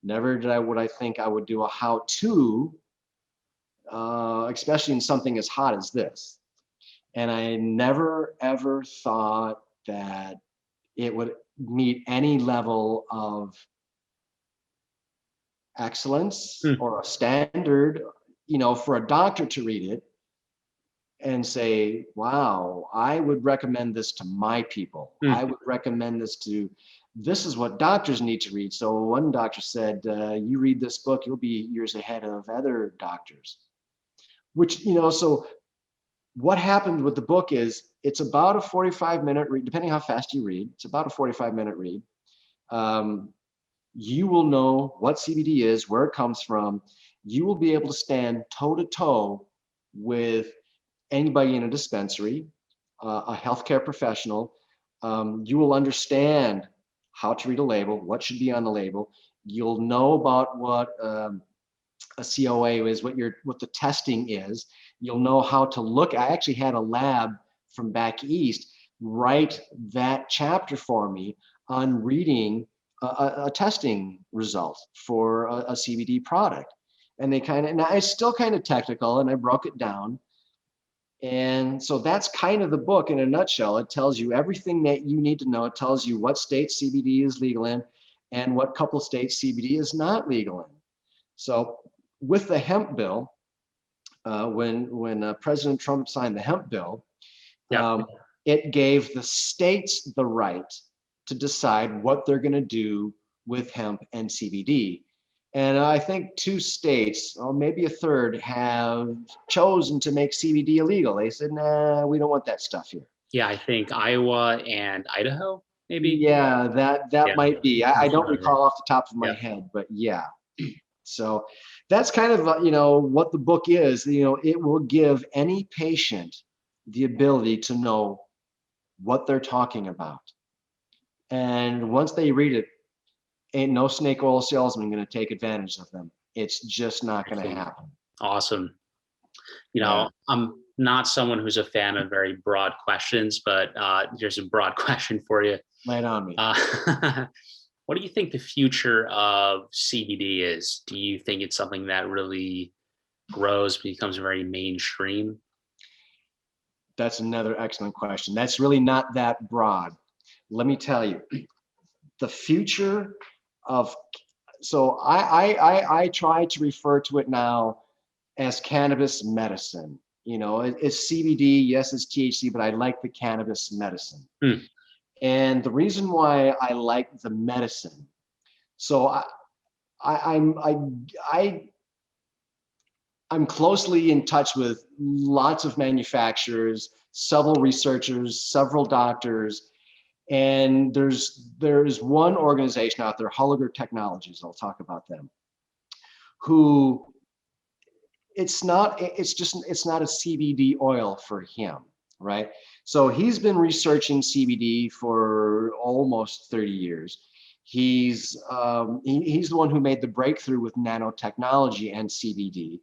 Never would I think I would do a how-to, especially in something as hot as this. And I never, ever thought that it would meet any level of excellence or a standard, for a doctor to read it and say, wow, I would recommend this to my people. I would recommend this is what doctors need to read. So one doctor said, you read this book, you'll be years ahead of other doctors. Which, so what happened with the book is it's about a 45-minute read, depending how fast you read. It's about a 45-minute read. You will know what CBD is, where it comes from. You will be able to stand toe-to-toe with anybody in a dispensary, a healthcare professional. You will understand how to read a label, what should be on the label. You'll know about what a COA is, what the testing is. You'll know how to look. I actually had a lab from back east write that chapter for me on reading a testing result for a CBD product. And now it's still kind of technical, and I broke it down. And so that's kind of the book in a nutshell. It tells you everything that you need to know. It tells you what state CBD is legal in and what couple states CBD is not legal in. So with the hemp bill, when President Trump signed the hemp bill, it gave the states the right to decide what they're going to do with hemp and CBD. And I think 2 states, or maybe a third, have chosen to make CBD illegal. They said, nah, we don't want that stuff here. Yeah, I think Iowa and Idaho, maybe. Yeah, that Yeah, might be. I sounds don't familiar. recall off the top of my Yeah, head, but yeah. So that's kind of, what the book is. It will give any patient the ability to know what they're talking about. And once they read it, ain't no snake oil salesman going to take advantage of them. It's just not going to excellent, happen. awesome. Yeah, I'm not someone who's a fan of very broad questions, but here's a broad question for you. lay it on me. What do you think the future of CBD is? Do you think it's something that really grows, becomes very mainstream? That's another excellent question. That's really not that broad. Let me tell you, the future of so I try to refer to it now as cannabis medicine. It's CBD, yes, it's THC, but I like the cannabis medicine. Hmm. And the reason why I like the medicine, so I I'm I I'm closely in touch with lots of manufacturers, several researchers, several doctors, and there's one organization out there, Holliger Technologies, I'll talk about them, who it's not a CBD oil for him, right? So he's been researching CBD for almost 30 years. He's the one who made the breakthrough with nanotechnology and CBD.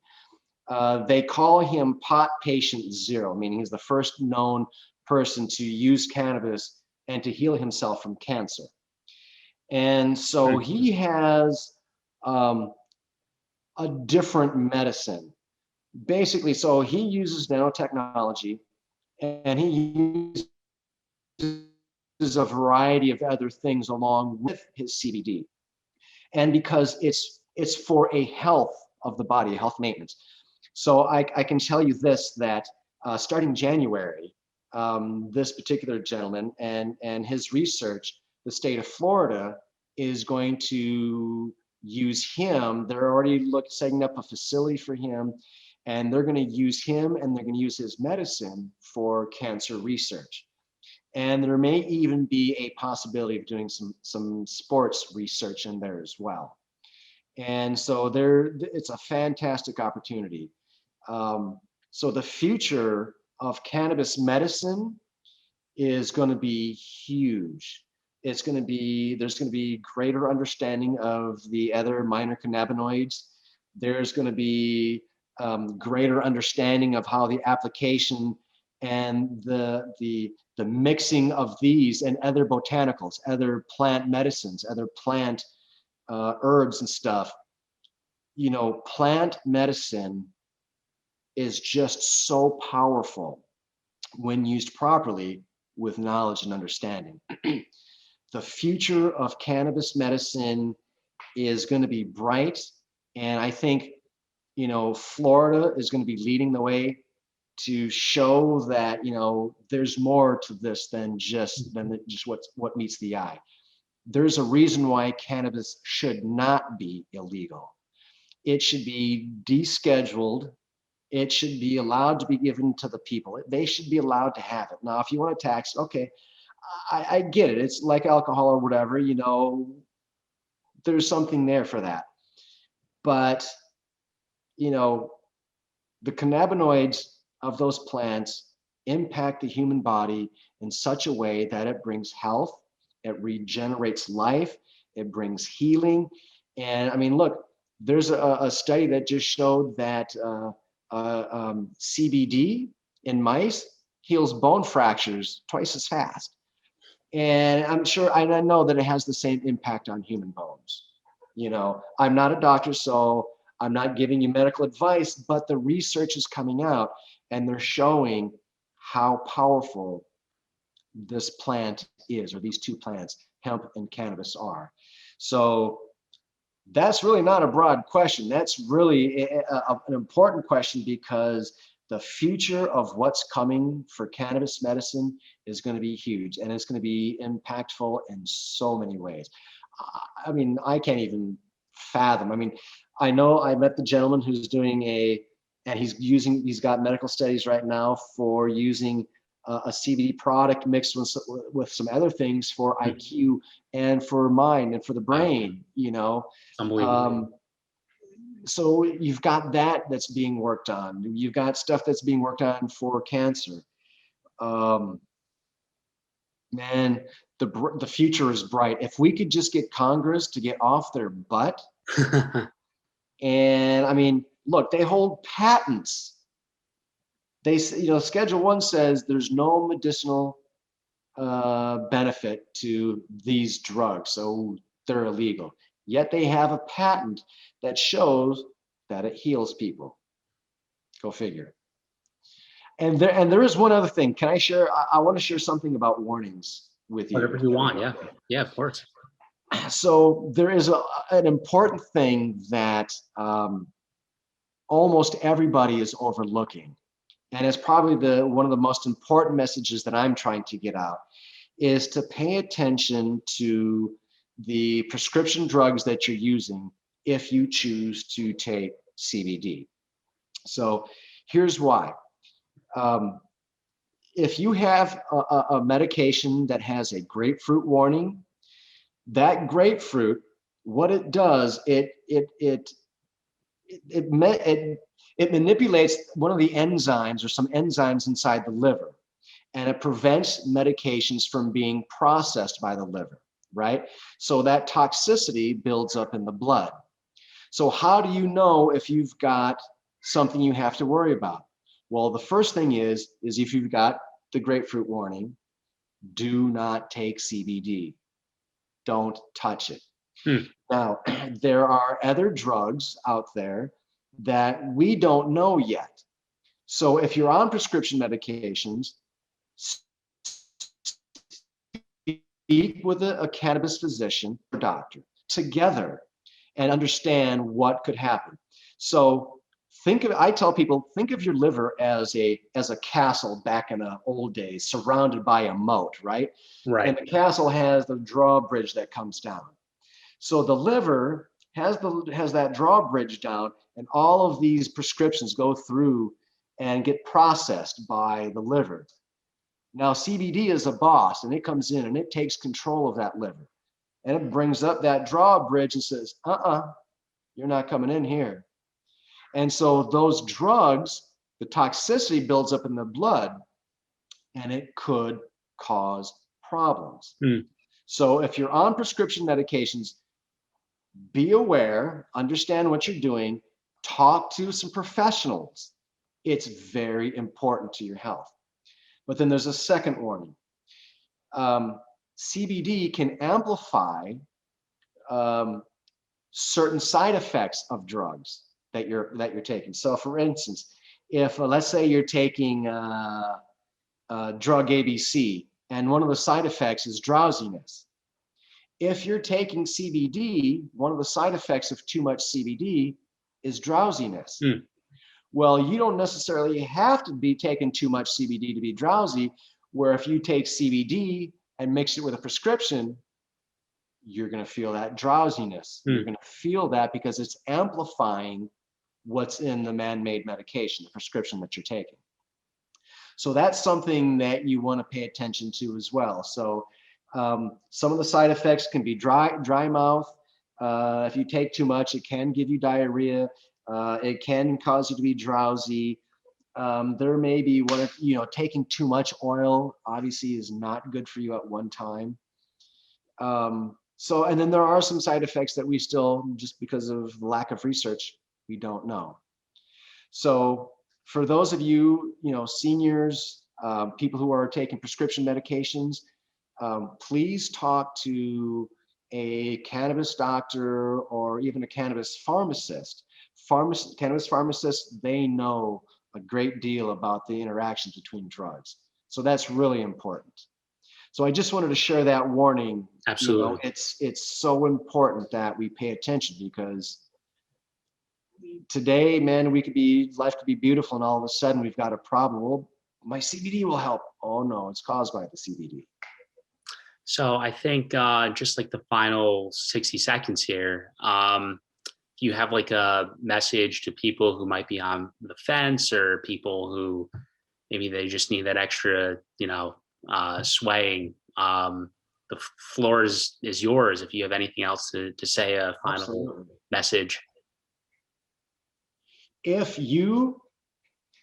They call him pot patient zero, meaning he's the first known person to use cannabis and to heal himself from cancer. And so Hmm. he has um, a different medicine. Basically, so he uses nanotechnology and he uses a variety of other things along with his CBD. And because it's for a health of the body, health maintenance. So I can tell you this, that starting January, this particular gentleman and his research, the state of Florida is going to use him. They're already setting up a facility for him, and they're going to use him and they're going to use his medicine for cancer research. And there may even be a possibility of doing some sports research in there as well. And so it's a fantastic opportunity. So the future of cannabis medicine is going to be huge. There's going to be greater understanding of the other minor cannabinoids. There's going to be greater understanding of how the application and the mixing of these and other botanicals, other plant medicines, other plant herbs and stuff. Plant medicine is just so powerful when used properly with knowledge and understanding. The future of cannabis medicine is going to be bright. And I think, Florida is going to be leading the way to show that, there's more to this than just what meets the eye. There's a reason why cannabis should not be illegal. It should be descheduled. It should be allowed to be given to the people. They should be allowed to have it. Now, if you want to tax, okay, I get it. It's like alcohol or whatever, there's something there for that. But, you know, the cannabinoids of those plants impact the human body in such a way that it brings health, it regenerates life, it brings healing. And I mean, look, there's a study that just showed that CBD in mice heals bone fractures twice as fast. And I know that it has the same impact on human bones. I'm not a doctor, so I'm not giving you medical advice, but the research is coming out and they're showing how powerful this plant is, or these two plants, hemp and cannabis, are. So that's really not a broad question. That's really an important question, because the future of what's coming for cannabis medicine is going to be huge, and it's going to be impactful in so many ways. I mean, I can't even fathom. I mean, I know I met the gentleman who's doing and he's got medical studies right now for using a CBD product mixed with some other things for IQ and for mind and for the brain, you know. Unbelievable. So you've got that's being worked on. You've got stuff that's being worked on for cancer. Man, the future is bright. If we could just get Congress to get off their butt, and I mean, look, they hold patents. They, Schedule 1 says there's no medicinal benefit to these drugs, so they're illegal. Yet they have a patent that shows that it heals people. Go figure. And there is one other thing. Can I share? I want to share something about warnings with you. Whatever you want. Yeah. Yeah, of course. So there is an important thing that almost everybody is overlooking. And it's probably one of the most important messages that I'm trying to get out is to pay attention to the prescription drugs that you're using if you choose to take CBD. So here's why. If you have a medication that has a grapefruit warning, that grapefruit, what it does, it manipulates one of the enzymes or some enzymes inside the liver, and it prevents medications from being processed by the liver, right? So that toxicity builds up in the blood. So how do you know if you've got something you have to worry about? Well, the first thing is if you've got the grapefruit warning, do not take CBD. Don't touch it. Now, there are other drugs out there that we don't know yet. So if you're on prescription medications, speak with a cannabis physician or doctor together and understand what could happen. So I tell people, think of your liver as a castle back in the old days, surrounded by a moat, right? Right. And the castle has the drawbridge that comes down. So the liver has that drawbridge down, and all of these prescriptions go through and get processed by the liver. Now CBD is a boss, and it comes in and it takes control of that liver, and it brings up that drawbridge and says, you're not coming in here. And so those drugs, the toxicity builds up in the blood, and it could cause problems. So if you're on prescription medications, be aware, understand what you're doing, talk to some professionals. It's very important to your health. But then there's a second warning. CBD can amplify certain side effects of drugs that you're taking. So for instance, if let's say you're taking drug ABC, and one of the side effects is drowsiness. If you're taking CBD, one of the side effects of too much CBD is drowsiness. Well, you don't necessarily have to be taking too much CBD to be drowsy, where if you take CBD and mix it with a prescription, you're going to feel that drowsiness. You're going to feel that because it's amplifying what's in the man-made medication, the prescription that you're taking. So that's something that you want to pay attention to as well. So some of the side effects can be dry mouth. If you take too much, it can give you diarrhea. It can cause you to be drowsy. There may be taking too much oil obviously is not good for you at one time. And then there are some side effects that we still, just because of lack of research, we don't know. So for those of you, seniors, people who are taking prescription medications, please talk to a cannabis doctor or even a cannabis pharmacist. Cannabis pharmacists, they know a great deal about the interactions between drugs. So that's really important. So I just wanted to share that warning. Absolutely. It's so important that we pay attention, because today, man, life could be beautiful, and all of a sudden we've got a problem. Well, my CBD will help. Oh no, it's caused by the CBD. So I think just like the final 60 seconds here, you have like a message to people who might be on the fence, or people who maybe they just need that extra, swaying, the floor is yours. If you have anything else to say, a final Absolutely. message. If you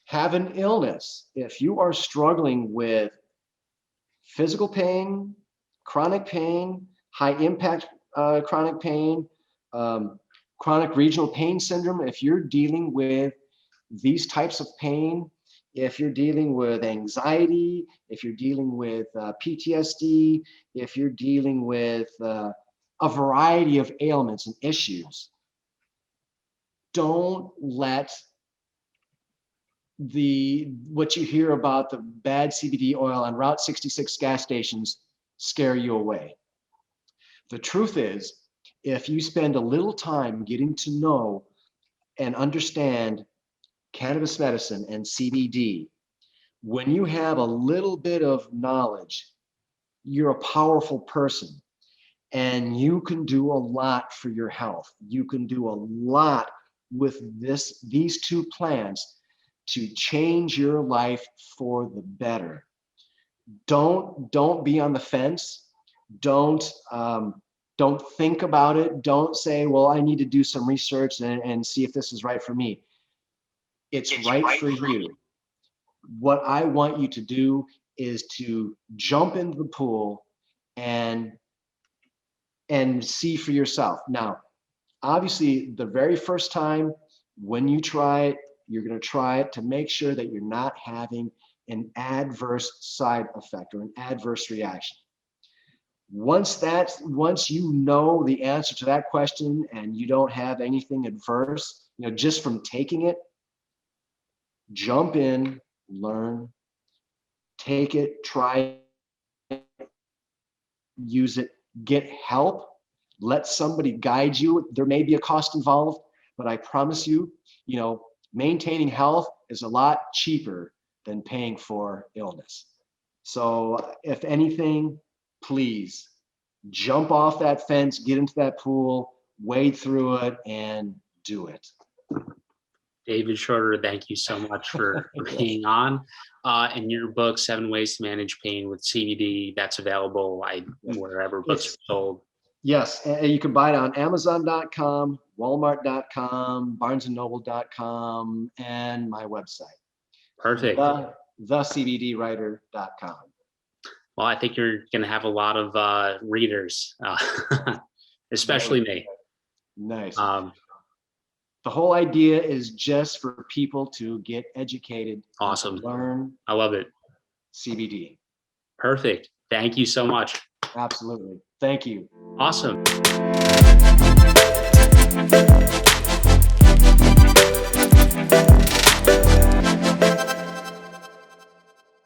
have an illness, if you are struggling with physical pain, chronic pain, high impact chronic pain, chronic regional pain syndrome, if you're dealing with these types of pain, if you're dealing with anxiety, if you're dealing with PTSD, if you're dealing with a variety of ailments and issues, don't let what you hear about the bad CBD oil on Route 66 gas stations scare you away. The truth is, if you spend a little time getting to know and understand cannabis medicine and CBD, when you have a little bit of knowledge, you're a powerful person, and you can do a lot for your health. You can do a lot with these two plants to change your life for the better. Don't be on the fence. Don't think about it. Don't say, well, I need to do some research and see if this is right for me. It's right for you. What I want you to do is to jump into the pool and see for yourself. Now, obviously, the very first time when you try it, you're going to try it to make sure that you're not having an adverse side effect or an adverse reaction. Once you know the answer to that question and you don't have anything adverse, just from taking it, jump in, learn, take it, try it, use it, get help, let somebody guide you. There may be a cost involved, but I promise you, maintaining health is a lot cheaper than paying for illness. So if anything, please jump off that fence, get into that pool, wade through it, and do it. David Schroeder, thank you so much for being on. And your book, 7 Ways to Manage Pain with CBD, that's available wherever books are sold. Yes, and you can buy it on Amazon.com, Walmart.com, BarnesandNoble.com, and my website. Perfect. TheCBDwriter.com. Well, I think you're going to have a lot of readers, especially me. Nice. The whole idea is just for people to get educated. Awesome. Learn. I love it. CBD. Perfect. Thank you so much. Absolutely. Thank you. Awesome.